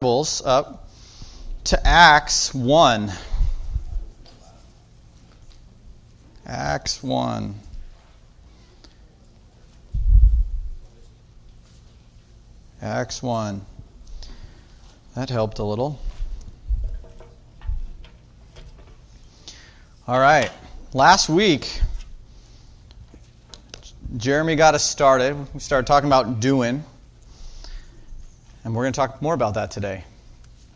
Up to Acts 1. Acts 1. Acts 1. That helped a little. All right. Last week, Jeremy got us started. We started talking about doing. And we're going to talk more about that today.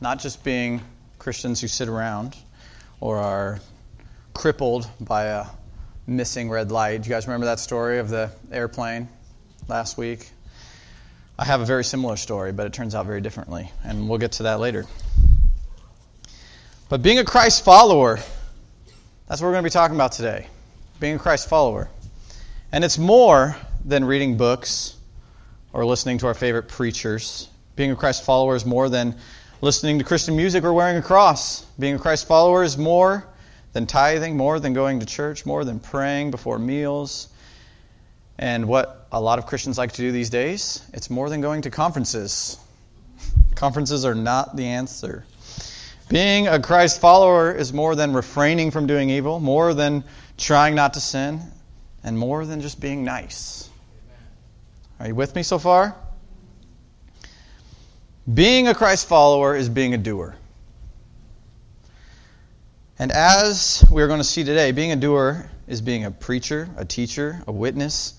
Not just being Christians who sit around or are crippled by a missing red light. Do you guys remember that story of the airplane last week? I have a very similar story, but it turns out very differently. And we'll get to that later. But being a Christ follower, that's what we're going to be talking about today. Being a Christ follower. And it's more than reading books or listening to our favorite preachers. Being a Christ follower is more than listening to Christian music or wearing a cross. Being a Christ follower is more than tithing, more than going to church, more than praying before meals. And what a lot of Christians like to do these days, it's more than going to conferences. Conferences are not the answer. Being a Christ follower is more than refraining from doing evil, more than trying not to sin, and more than just being nice. Are you with me so far? Being a Christ follower is being a doer. And as we're going to see today, being a doer is being a preacher, a teacher, a witness,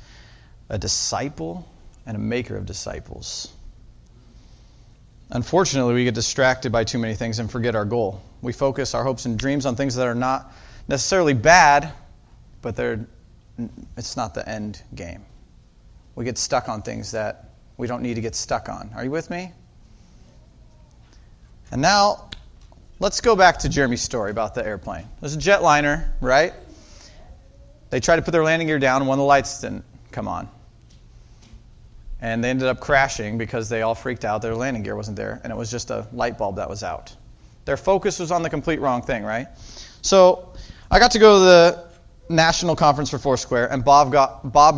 a disciple, and a maker of disciples. Unfortunately, we get distracted by too many things and forget our goal. We focus our hopes and dreams on things that are not necessarily bad, but it's not the end game. We get stuck on things that we don't need to get stuck on. Are you with me? And now, let's go back to Jeremy's story about the airplane. There's a jetliner, right? They tried to put their landing gear down and one of the lights didn't come on. And they ended up crashing because they all freaked out. Their landing gear wasn't there, and it was just a light bulb that was out. Their focus was on the complete wrong thing, right? So, I got to go to the national conference for Foursquare, and Bob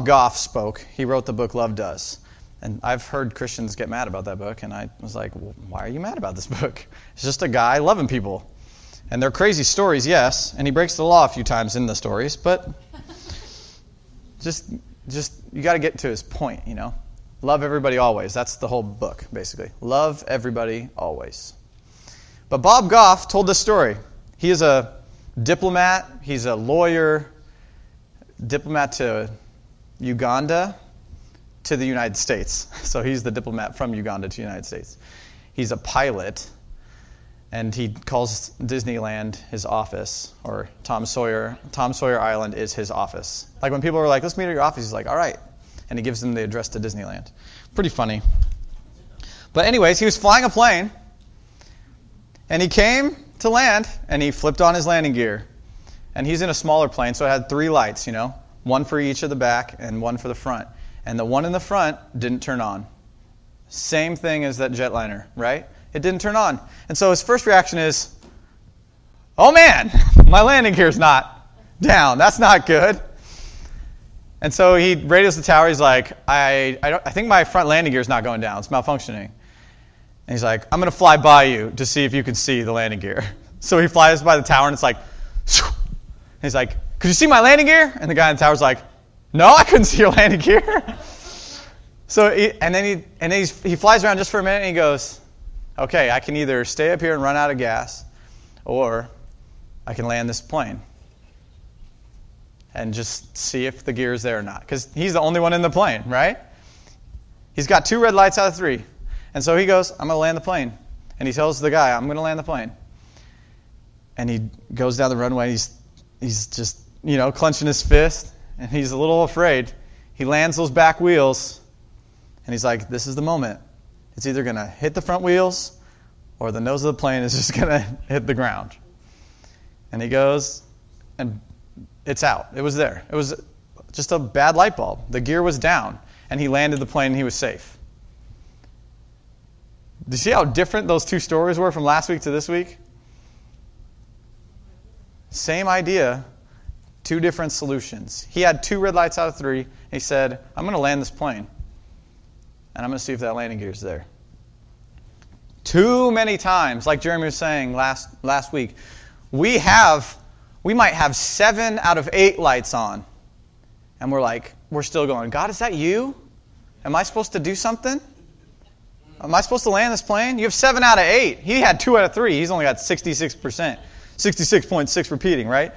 Goff spoke. He wrote the book Love Does. And I've heard Christians get mad about that book, and I was like, well, why are you mad about this book? It's just a guy loving people. And they're crazy stories, yes, and he breaks the law a few times in the stories, but just you got to get to his point, you know. Love everybody always. That's the whole book, basically. Love everybody always. But Bob Goff told this story. He is a diplomat. He's a lawyer, diplomat to Uganda, to the United States. So he's the diplomat from Uganda to the United States. He's a pilot, and he calls Disneyland his office, or Tom Sawyer Island is his office. Like when people are like, let's meet at your office, he's like, all right. And he gives them the address to Disneyland. Pretty funny. But anyways, he was flying a plane, and he came to land, and he flipped on his landing gear. And he's in a smaller plane, so it had 3 lights, you know, one for each of the back and one for the front. And the one in the front didn't turn on. Same thing as that jetliner, right? It didn't turn on. And so his first reaction is, oh man, my landing gear's not down. That's not good. And so he radios the tower. He's like, I think my front landing gear's not going down. It's malfunctioning. And he's like, I'm going to fly by you to see if you can see the landing gear. So he flies by the tower, and it's like, and he's like, could you see my landing gear? And the guy in the tower's like, no, I couldn't see your landing gear. So he flies around just for a minute, and he goes, okay, I can either stay up here and run out of gas, or I can land this plane and just see if the gear is there or not. Because he's the only one in the plane, right? He's got 2 red lights out of 3. And so he goes, I'm going to land the plane. And he tells the guy, I'm going to land the plane. And he goes down the runway. He's just, clenching his fist. And he's a little afraid. He lands those back wheels, and he's like, this is the moment. It's either going to hit the front wheels, or the nose of the plane is just going to hit the ground. And he goes, and it's out. It was there. It was just a bad light bulb. The gear was down, and he landed the plane, and he was safe. Do you see how different those 2 stories were from last week to this week? Same idea. 2 different solutions. He had 2 red lights out of 3. He said, I'm going to land this plane, and I'm going to see if that landing gear is there. Too many times, like Jeremy was saying last week, we might have 7 out of 8 lights on. And we're still going, God, is that you? Am I supposed to do something? Am I supposed to land this plane? You have 7 out of 8. He had 2 out of 3. He's only got 66%. 66.6 repeating, right?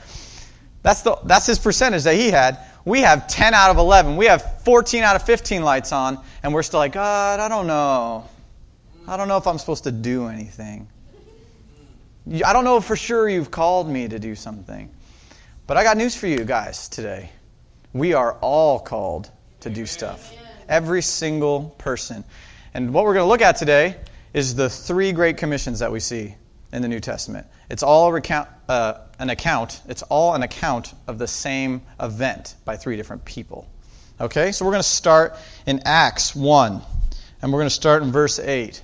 That's his percentage that he had. We have 10 out of 11. We have 14 out of 15 lights on, and we're still like, God, I don't know. I don't know if I'm supposed to do anything. I don't know for sure you've called me to do something. But I got news for you guys today. We are all called to do stuff. Every single person. And what we're going to look at today is the 3 great commissions that we see in the New Testament. It's all an account of the same event by 3 different people. Okay, so we're going to start in Acts 1, and we're going to start in verse 8.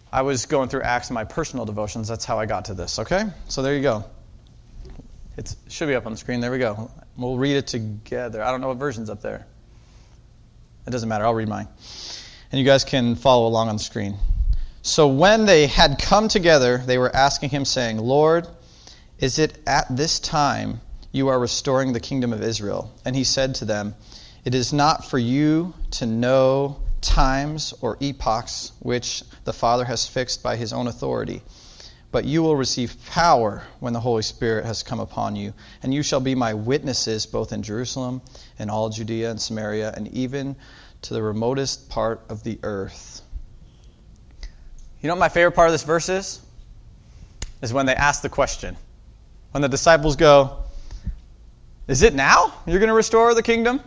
I was going through Acts in my personal devotions. That's how I got to this, okay? So there you go. It should be up on the screen. There we go. We'll read it together. I don't know what version's up there. It doesn't matter. I'll read mine. And you guys can follow along on the screen. So when they had come together, they were asking him, saying, Lord, is it at this time you are restoring the kingdom of Israel? And he said to them, it is not for you to know times or epochs which the Father has fixed by his own authority, but you will receive power when the Holy Spirit has come upon you, and you shall be my witnesses both in Jerusalem and all Judea and Samaria and even to the remotest part of the earth. You know what my favorite part of this verse is? Is when they ask the question. When the disciples go, is it now you're going to restore the kingdom?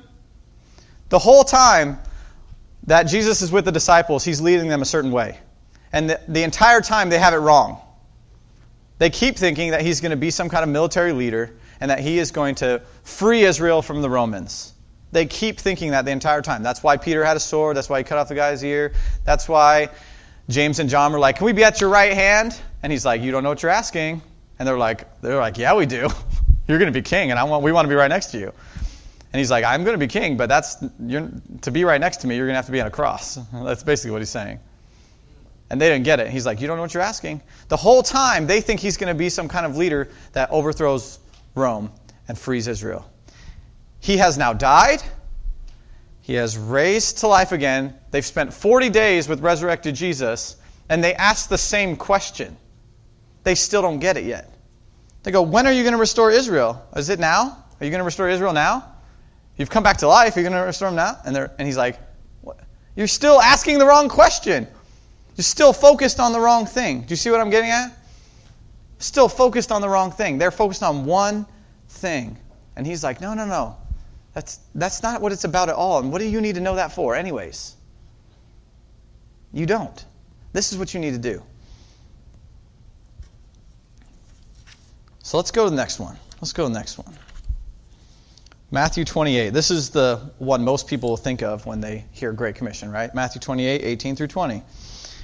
The whole time that Jesus is with the disciples, he's leading them a certain way. And the entire time they have it wrong. They keep thinking that he's going to be some kind of military leader and that he is going to free Israel from the Romans. They keep thinking that the entire time. That's why Peter had a sword. That's why he cut off the guy's ear. That's why James and John were like, can we be at your right hand? And he's like, you don't know what you're asking. And they're like, yeah, we do. You're going to be king, and we want to be right next to you. And he's like, I'm going to be king, but to be right next to me, you're going to have to be on a cross. That's basically what he's saying. And they didn't get it. He's like, you don't know what you're asking. The whole time, they think he's going to be some kind of leader that overthrows Rome and frees Israel. He has now died. He has raised to life again. They've spent 40 days with resurrected Jesus, and they ask the same question. They still don't get it yet. They go, when are you going to restore Israel? Is it now? Are you going to restore Israel now? You've come back to life. Are you going to restore them now? And he's like, what? You're still asking the wrong question. You're still focused on the wrong thing. Do you see what I'm getting at? Still focused on the wrong thing. They're focused on one thing. And he's like, no. That's not what it's about at all. And what do you need to know that for anyways? You don't. This is what you need to do. So let's go to the next one. Matthew 28. This is the one most people will think of when they hear Great Commission, right? Matthew 28, 18 through 20.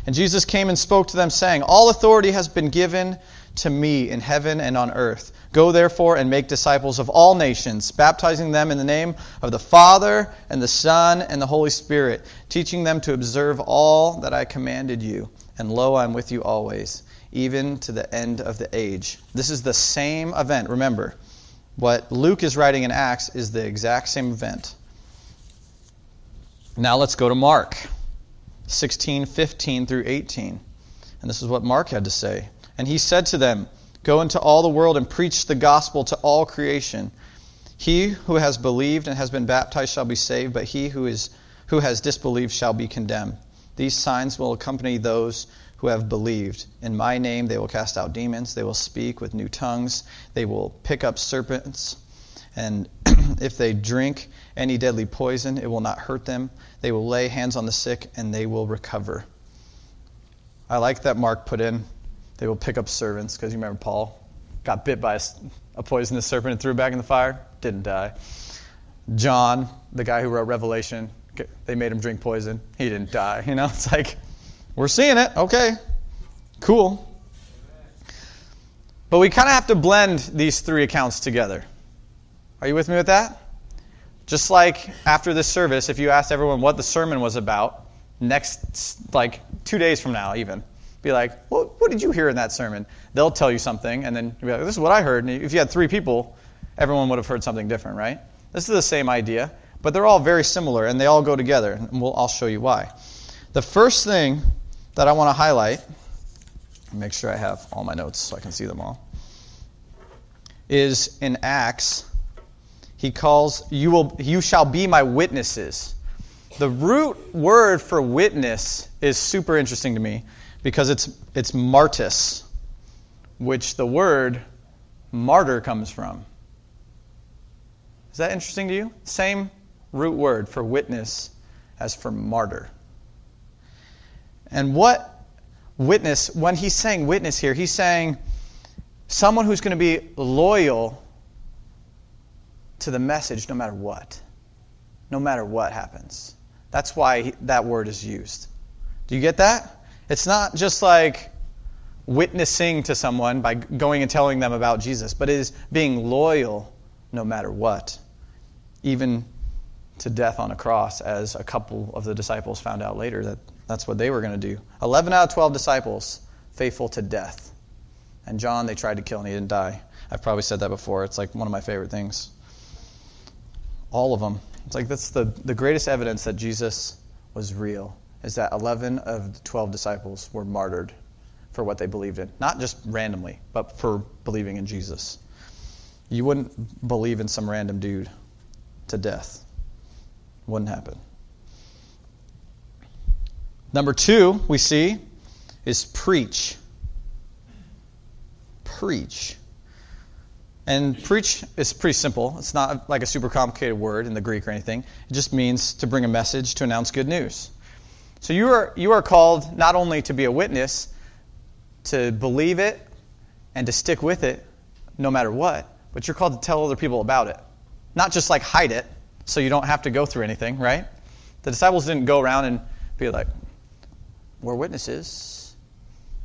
And Jesus came and spoke to them, saying, all authority has been given to me in heaven and on earth. Go therefore and make disciples of all nations, baptizing them in the name of the Father and the Son and the Holy Spirit, teaching them to observe all that I commanded you. And lo, I am with you always, even to the end of the age. This is the same event. Remember, what Luke is writing in Acts is the exact same event. Now let's go to Mark 16, 15 through 18. And this is what Mark had to say. And he said to them, go into all the world and preach the gospel to all creation. He who has believed and has been baptized shall be saved, but he who has disbelieved shall be condemned. These signs will accompany those who have believed. In my name they will cast out demons. They will speak with new tongues. They will pick up serpents. And if they drink any deadly poison, it will not hurt them. They will lay hands on the sick and they will recover. I like that Mark put in, they will pick up serpents, because you remember Paul got bit by a poisonous serpent and threw it back in the fire. Didn't die. John, the guy who wrote Revelation, they made him drink poison. He didn't die. It's like, we're seeing it. Okay, cool. But we kind of have to blend these 3 accounts together. Are you with me with that? Just like after this service, if you asked everyone what the sermon was about, next 2 days from now even. Be like, what did you hear in that sermon? They'll tell you something, and then you'll be like, this is what I heard. And if you had 3 people, everyone would have heard something different, right? This is the same idea, but they're all very similar, and they all go together, and I'll show you why. The first thing that I want to highlight, make sure I have all my notes so I can see them all, is in Acts, he calls, you shall be my witnesses. The root word for witness is super interesting to me because it's martis, which the word martyr comes from. Is that interesting to you? Same root word for witness as for martyr. And what witness, when he's saying witness here, he's saying someone who's going to be loyal to the message no matter what. No matter what happens. That's why that word is used. Do you get that? It's not just like witnessing to someone by going and telling them about Jesus, but it is being loyal no matter what. Even to death on a cross, as a couple of the disciples found out later that's what they were going to do. 11 out of 12 disciples, faithful to death. And John, they tried to kill and he didn't die. I've probably said that before. It's like one of my favorite things. All of them. It's like that's the greatest evidence that Jesus was real, is that 11 of the 12 disciples were martyred for what they believed in. Not just randomly, but for believing in Jesus. You wouldn't believe in some random dude to death. Wouldn't happen. Number 2 we see is preach. Preach. And preach is pretty simple. It's not like a super complicated word in the Greek or anything. It just means to bring a message, to announce good news. So you are called not only to be a witness, to believe it and to stick with it no matter what, but you're called to tell other people about it. Not just like hide it so you don't have to go through anything, right? The disciples didn't go around and be like, we're witnesses.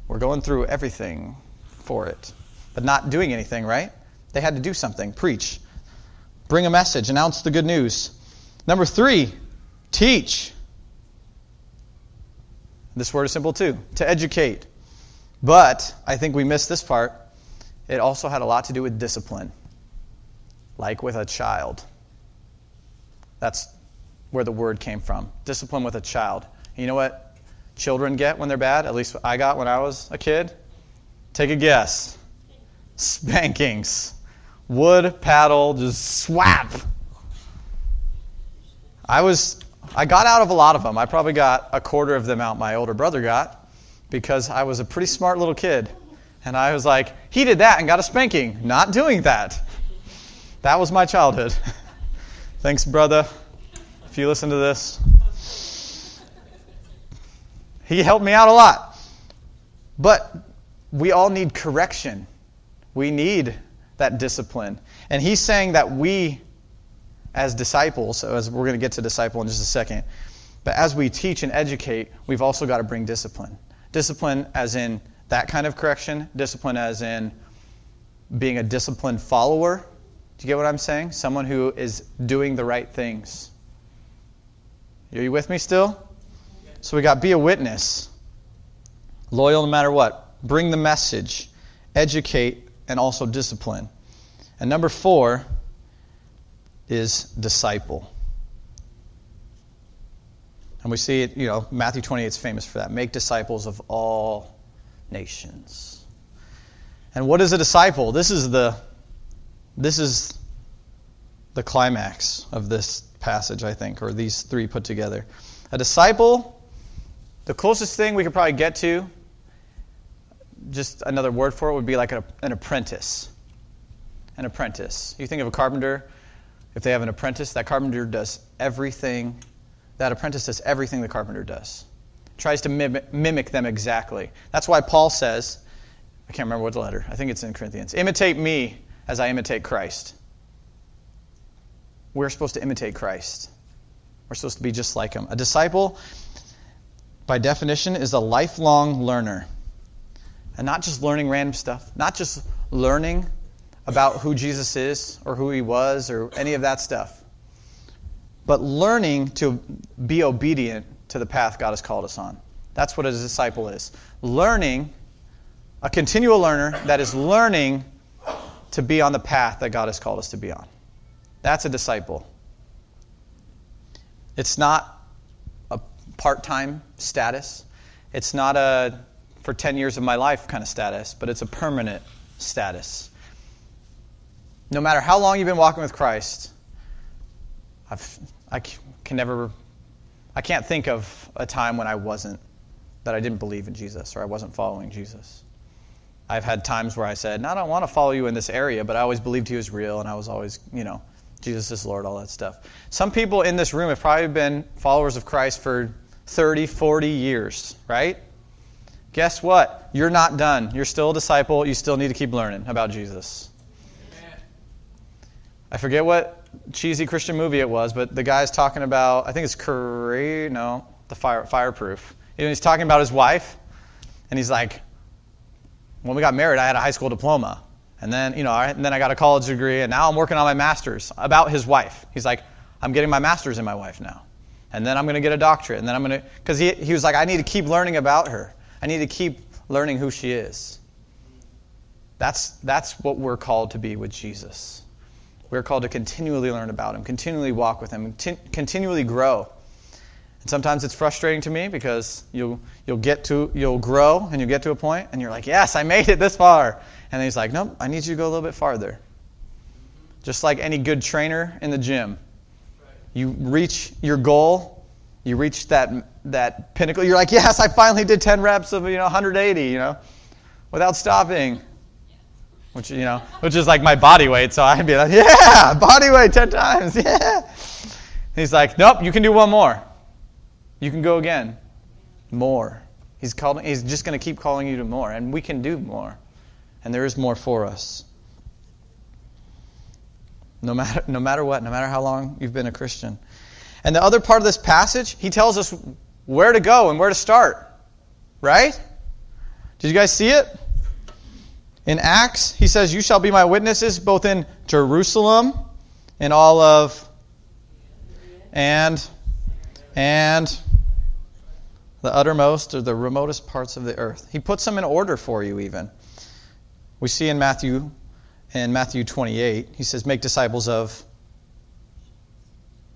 We're going through everything for it, but not doing anything, right? They had to do something. Preach. Bring a message. Announce the good news. Number 3, teach. This word is simple too. To educate. But I think we missed this part. It also had a lot to do with discipline. Like with a child. That's where the word came from. Discipline with a child. You know what children get when they're bad? At least I got when I was a kid. Take a guess. Spankings. Wood, paddle, just swap. I got out of a lot of them. I probably got a quarter of them out my older brother got because I was a pretty smart little kid. And I was like, he did that and got a spanking. Not doing that. That was my childhood. Thanks, brother, if you listen to this. He helped me out a lot. But we all need correction. We need that discipline. And he's saying that we, as disciples, so as we're going to get to disciple in just a second, but as we teach and educate, we've also got to bring discipline. Discipline as in that kind of correction. Discipline as in being a disciplined follower. Do you get what I'm saying? Someone who is doing the right things. Are you with me still? So we got be a witness. Loyal no matter what. Bring the message. Educate and also discipline. And number 4 is disciple. And we see it, Matthew 28 is famous for that. Make disciples of all nations. And what is a disciple? This is the climax of this passage, I think, or these 3 put together. A disciple, the closest thing we could probably get to, just another word for it, would be like an apprentice. An apprentice. You think of a carpenter, if they have an apprentice, that carpenter does everything, that apprentice does everything the carpenter does. Tries to mimic them exactly. That's why Paul says, I can't remember what letter, I think it's in Corinthians, imitate me as I imitate Christ. We're supposed to imitate Christ. We're supposed to be just like him. A disciple, by definition, is a lifelong learner. And not just learning random stuff. Not just learning about who Jesus is or who he was or any of that stuff. But learning to be obedient to the path God has called us on. That's what a disciple is. Learning, a continual learner that is learning to be on the path that God has called us to be on. That's a disciple. It's not a part-time status. It's not a for 10 years of my life kind of status, but it's a permanent status. No matter how long you've been walking with Christ, I can't think of a time when that I didn't believe in Jesus or I wasn't following Jesus. I've had times where I said, no, I don't want to follow you in this area, but I always believed he was real, and I was always, Jesus is Lord, all that stuff. Some people in this room have probably been followers of Christ for 30, 40 years, right? Guess what? You're not done. You're still a disciple. You still need to keep learning about Jesus. Amen. I forget what cheesy Christian movie it was, but the guy's talking about, I think it's Fireproof. He's talking about his wife, and he's like, when we got married, I had a high school diploma. And then, and then I got a college degree, and now I'm working on my master's about his wife. He's like, I'm getting my master's in my wife now. And then I'm going to get a doctorate. And then I'm going to, because he was like, I need to keep learning about her. I need to keep learning who she is. That's what we're called to be with Jesus. We're called to continually learn about him, continually walk with him, continually grow. And sometimes it's frustrating to me because you'll grow and you'll get to a point and you're like, yes, I made it this far. And then he's like, nope, I need you to go a little bit farther. Just like any good trainer in the gym. You reach your goal, you reach that pinnacle. You're like, yes, I finally did 10 reps of 180, without stopping. Which is like my body weight. So I'd be like, yeah, body weight 10 times, yeah. And he's like, nope, you can do one more. You can go again. More. He's just going to keep calling you to more. And we can do more. And there is more for us. No matter what, no matter how long you've been a Christian. And the other part of this passage, he tells us where to go and where to start. Right? Did you guys see it? In Acts, he says, you shall be my witnesses both in Jerusalem and all of and the uttermost or the remotest parts of the earth. He puts them in order for you even. We see in Matthew 28, he says, make disciples of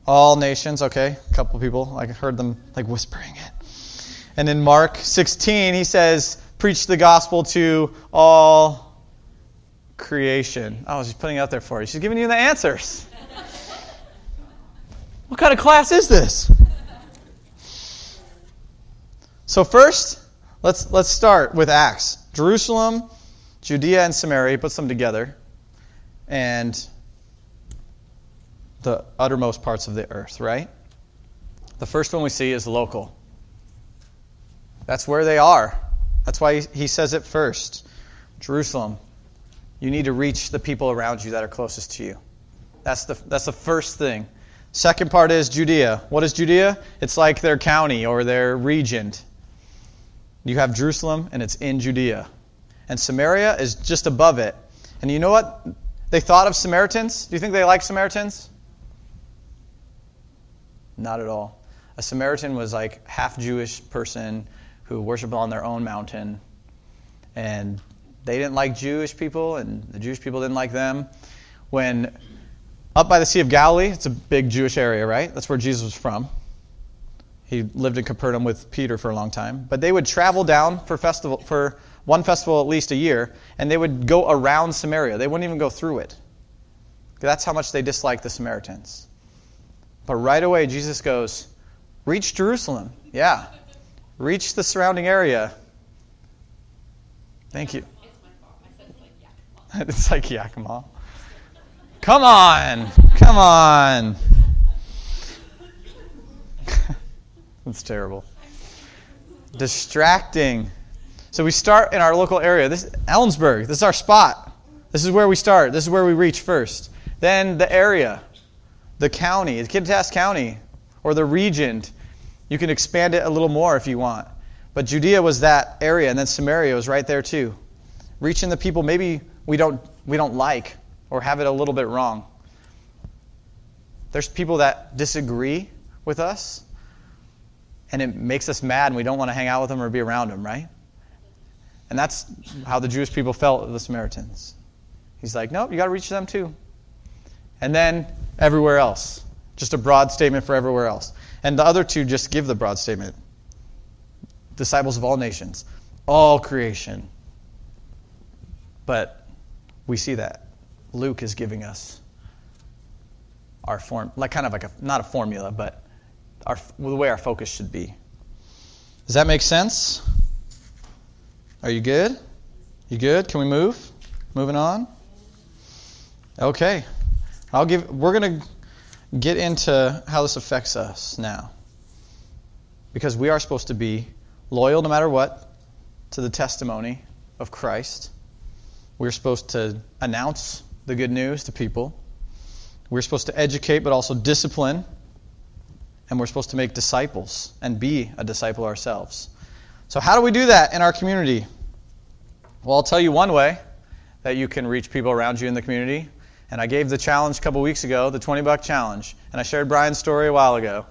all nations. Okay, a couple people, I heard them like whispering it. And in Mark 16, he says, preach the gospel to all creation. Oh, she's putting it out there for you. She's giving you the answers. What kind of class is this? So first, let's start with Acts. Jerusalem, Judea, and Samaria. He puts them together. And the uttermost parts of the earth, right? The first one we see is local. That's where they are. That's why he says it first. Jerusalem. You need to reach the people around you that are closest to you. That's the first thing. Second part is Judea. What is Judea? It's like their county or their region. You have Jerusalem, and it's in Judea. And Samaria is just above it. And you know what they thought of Samaritans? Do you think they liked Samaritans? Not at all. A Samaritan was like half Jewish person who worshiped on their own mountain. And they didn't like Jewish people, and the Jewish people didn't like them. When up by the Sea of Galilee, it's a big Jewish area, right? That's where Jesus was from. He lived in Capernaum with Peter for a long time. But they would travel down for one festival at least a year, and they would go around Samaria. They wouldn't even go through it. That's how much they disliked the Samaritans. But right away, Jesus goes, reach Jerusalem. Yeah. Reach the surrounding area. Thank you. It's my fault. I said it's like Yakima. It's like Yakima. Come on. Come on. That's terrible. Distracting. So we start in our local area. This is Ellensburg. This is our spot. This is where we start. This is where we reach first. Then the area, the county, the Kittitas County, or the region. You can expand it a little more if you want. But Judea was that area, and then Samaria was right there too. Reaching the people maybe we don't like or have it a little bit wrong. There's people that disagree with us. and it makes us mad and we don't want to hang out with them or be around them, right? And that's how the Jewish people felt of the Samaritans. He's like, nope, you got to reach them too. And then everywhere else. Just a broad statement for everywhere else. And the other two just give the broad statement. Disciples of all nations, all creation. But we see that Luke is giving us our form, like kind of like not a formula, but the way our focus should be. Does that make sense? Are you good? You good? Can we move? Moving on? Okay. We're going to get into how this affects us now. Because we are supposed to be loyal no matter what to the testimony of Christ. We're supposed to announce the good news to people. We're supposed to educate but also discipline. And we're supposed to make disciples and be a disciple ourselves. So how do we do that in our community? Well, I'll tell you one way that you can reach people around you in the community. And I gave the challenge a couple weeks ago, the $20 challenge. And I shared Brian's story a while ago.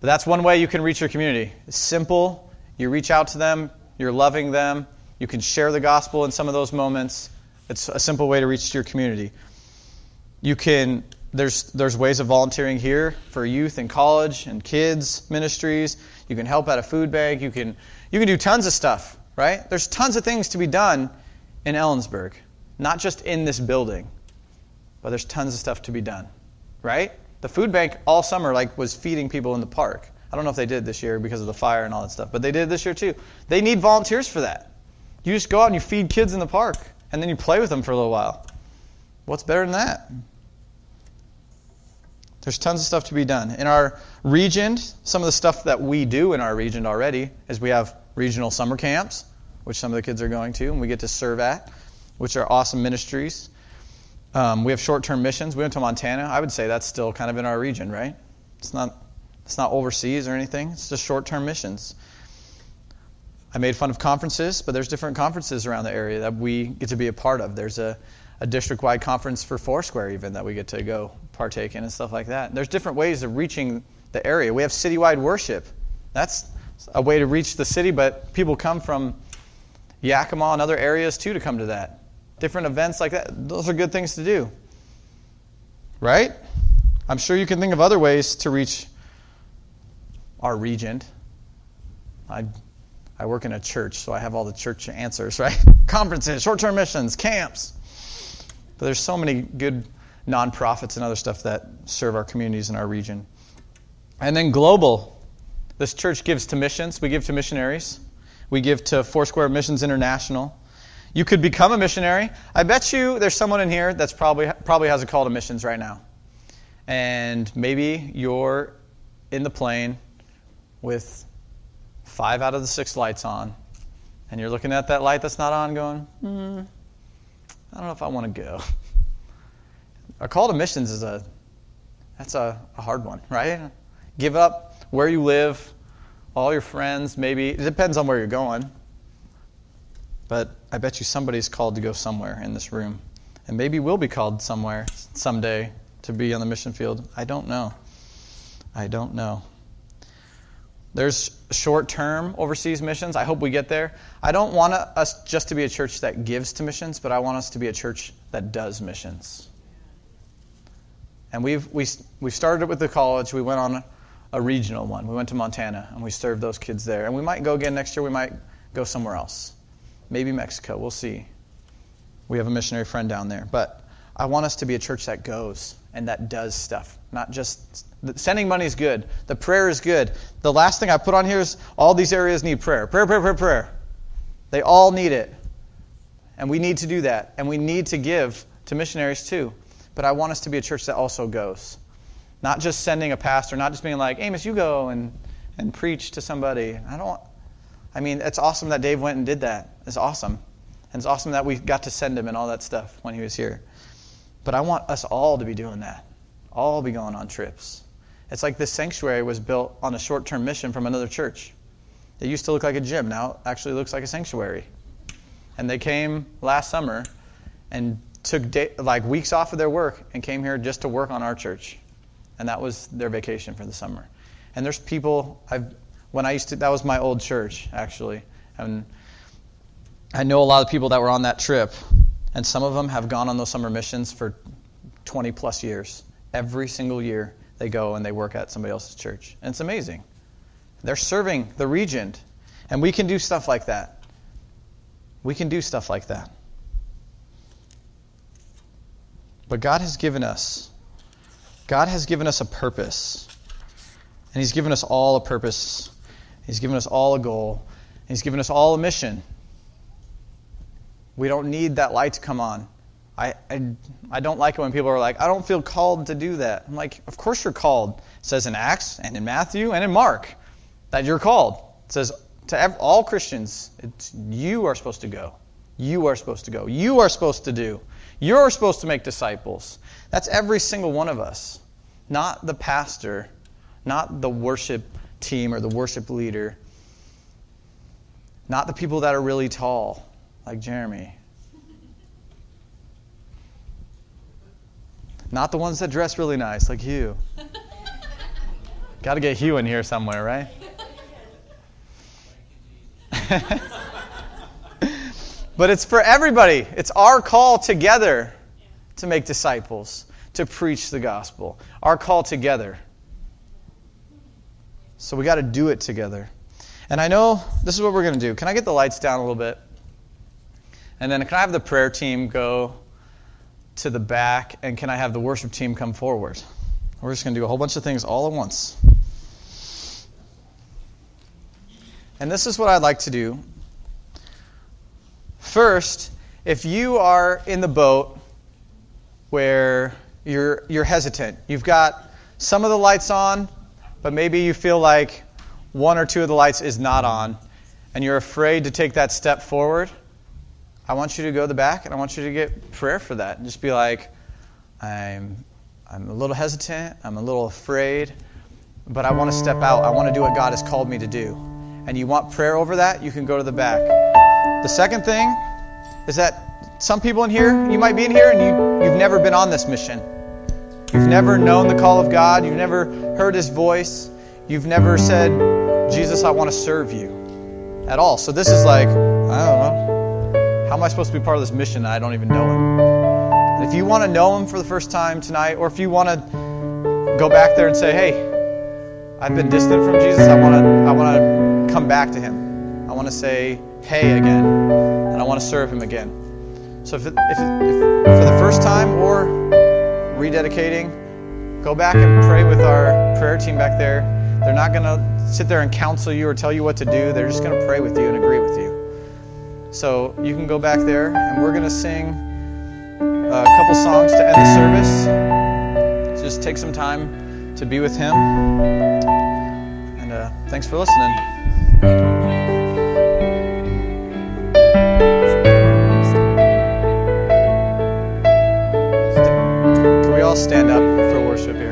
But that's one way you can reach your community. It's simple. You reach out to them. You're loving them. You can share the gospel in some of those moments. It's a simple way to reach your community. There's ways of volunteering here for youth and college and kids ministries. You can help at a food bank. You can do tons of stuff, right? There's tons of things to be done in Ellensburg, not just in this building. But there's tons of stuff to be done, right? The food bank all summer was feeding people in the park. I don't know if they did this year because of the fire and all that stuff, but they did this year too. They need volunteers for that. You just go out and you feed kids in the park, and then you play with them for a little while. What's better than that? There's tons of stuff to be done. In our region, some of the stuff that we do in our region already is we have regional summer camps, which some of the kids are going to, and we get to serve at, which are awesome ministries. We have short-term missions. We went to Montana. I would say that's still kind of in our region, right? It's not overseas or anything. It's just short-term missions. I made fun of conferences, but there's different conferences around the area that we get to be a part of. There's a district-wide conference for Foursquare even that we get to go partake in and stuff like that. There's different ways of reaching the area. We have citywide worship. That's a way to reach the city, but people come from Yakima and other areas too to come to that. Different events like that. Those are good things to do. Right? I'm sure you can think of other ways to reach our region. I work in a church, so I have all the church answers, right? Conferences, short-term missions, camps. But there's so many good nonprofits and other stuff that serve our communities in our region. And then global. This church gives to missions. We give to missionaries. We give to Foursquare Missions International. You could become a missionary. I bet you there's someone in here that's probably has a call to missions right now. And maybe you're in the plane with 5 out of the 6 lights on. And you're looking at that light that's not on going, I don't know if I want to go. A call to missions that's a hard one, right? Give up where you live, all your friends, maybe. It depends on where you're going. But I bet you somebody's called to go somewhere in this room. And maybe we'll be called somewhere someday to be on the mission field. I don't know. There's short-term overseas missions. I hope we get there. I don't want us just to be a church that gives to missions, but I want us to be a church that does missions. And we started it with the college. We went on a regional one. We went to Montana, and we served those kids there. And we might go again next year. We might go somewhere else. Maybe Mexico. We'll see. We have a missionary friend down there. But I want us to be a church that goes and that does stuff. Not just... Sending money is good. The prayer is good. The last thing I put on here is all these areas need prayer. Prayer. They all need it. And we need to do that. And we need to give to missionaries too. But I want us to be a church that also goes. Not just sending a pastor. Not just being like, Amos, you go and preach to somebody. It's awesome that Dave went and did that. It's awesome. And it's awesome that we got to send him and all that stuff when he was here. But I want us all to be doing that. All be going on trips. It's like this sanctuary was built on a short-term mission from another church. It used to look like a gym. Now it actually looks like a sanctuary. And they came last summer and took weeks off of their work and came here just to work on our church. And that was their vacation for the summer. And there's people, that was my old church, actually. And I know a lot of people that were on that trip, and some of them have gone on those summer missions for 20 plus years. Every single year they go and they work at somebody else's church. And it's amazing. They're serving the region. And we can do stuff like that. We can do stuff like that. But God has given us a purpose. And He's given us all a purpose. He's given us all a goal. He's given us all a mission. We don't need that light to come on. I don't like it when people are like, I don't feel called to do that. I'm like, of course you're called. It says in Acts and in Matthew and in Mark that you're called. It says to all Christians, you are supposed to go. You are supposed to go. You are supposed to do. You're supposed to make disciples. That's every single one of us. Not the pastor, not the worship team or the worship leader, not the people that are really tall, like Jeremy. Not the ones that dress really nice, like Hugh. Got to get Hugh in here somewhere, right? But it's for everybody. It's our call together to make disciples, to preach the gospel. Our call together. So we got to do it together. And I know this is what we're going to do. Can I get the lights down a little bit? And then can I have the prayer team go to the back? And can I have the worship team come forward? We're just going to do a whole bunch of things all at once. And this is what I'd like to do. First, if you are in the boat where you're hesitant, you've got some of the lights on, but maybe you feel like one or two of the lights is not on, and you're afraid to take that step forward, I want you to go to the back, and I want you to get prayer for that. And just be like, I'm a little hesitant, I'm a little afraid, but I want to step out. I want to do what God has called me to do. And you want prayer over that, you can go to the back. The second thing is that some people in here, you might be in here and you've never been on this mission. You've never known the call of God. You've never heard His voice. You've never said, Jesus, I want to serve you at all. So this is like, I don't know. How am I supposed to be part of this mission and I don't even know Him? And if you want to know Him for the first time tonight, or if you want to go back there and say, hey, I've been distant from Jesus, I want to come back to Him. I want to say, hey again, and I want to serve Him again. So if for the first time or rededicating, go back and pray with our prayer team back there. They're not going to sit there and counsel you or tell you what to do. They're just going to pray with you and agree with you. So you can go back there, and we're going to sing a couple songs to end the service. So just take some time to be with Him. And thanks for listening. Can we all stand up for worship here?